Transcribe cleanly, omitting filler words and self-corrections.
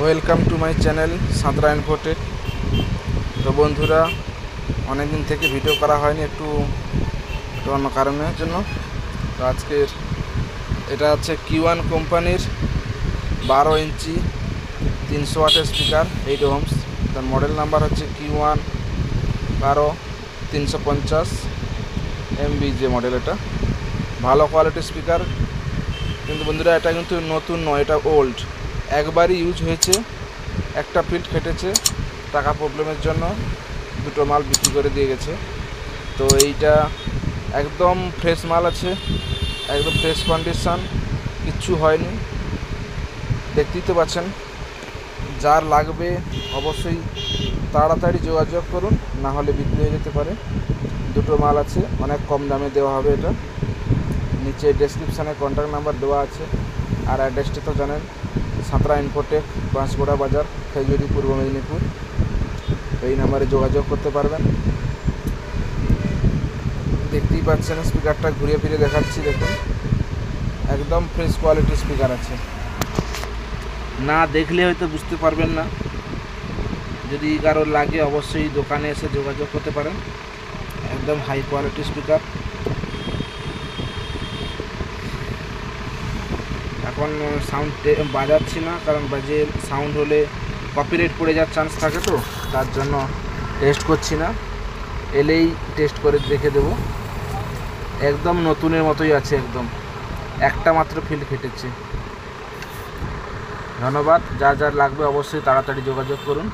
Welcome to my channel Santra Infotech. তো বন্ধুরা, অনেক দিন থেকে ভিডিও করা হয়নি একটু অন্য কারণের জন্য। তো আজকের এটা হচ্ছে Q1 কোম্পানির 12 ইঞ্চি 300 ওয়াটের স্পিকার 8 ohms। তার মডেল নাম্বার হচ্ছে Q1 12 350 MB যে মডেল। এটা ভালো কোয়ালিটির স্পিকার, কিন্তু বন্ধুরা এটা কিন্তু নতুন নয়, এটা ওল্ড। একবারই ইউজ হয়েছে, একটা ফিল্ড ফেটেছে, টাকা প্রবলেমের জন্য দুটো মাল বিক্রি করে দিয়ে গেছে। তো এইটা একদম ফ্রেশ মাল আছে, একদম ফ্রেশ কন্ডিশন, কিচ্ছু হয়নি। দেখতেই তো পাচ্ছেন। যার লাগবে অবশ্যই তাড়াতাড়ি যোগাযোগ করুন, না হলে বিক্রি হয়ে যেতে পারে। দুটো মাল আছে, অনেক কম দামে দেওয়া হবে এটা। নিচে ডেসক্রিপশানে কন্ট্যাক্ট নাম্বার দেওয়া আছে, আর অ্যাড্রেসটি তো জানেন, সাঁতরা ইনফোটেক, বাঁশগোড়া বাজার, খেজুরি, পূর্ব মেদিনীপুর। এই নাম্বারে যোগাযোগ করতে পারবেন। দেখতেই পাচ্ছেন স্পিকারটা ঘুরিয়ে ফিরে দেখাচ্ছি, দেখুন একদম ফ্রেশ কোয়ালিটির স্পিকার আছে। না দেখলে হয়তো বুঝতে পারবেন না, যদি কারোর লাগে অবশ্যই দোকানে এসে যোগাযোগ করতে পারেন। একদম হাই কোয়ালিটির স্পিকার। এখন সাউন্ড বাজাচ্ছি না, কারণ বাজে সাউন্ড হলে কপিরাইট পড়ে যাওয়ার চান্স থাকে, তো তার জন্য টেস্ট করছি না। এলেই টেস্ট করে দেখে দেব। একদম নতুনের মতোই আছে, একদম একটা মাত্র ফিল্ড ফেটেছে। ধন্যবাদ। যার যার লাগবে অবশ্যই তাড়াতাড়ি যোগাযোগ করুন।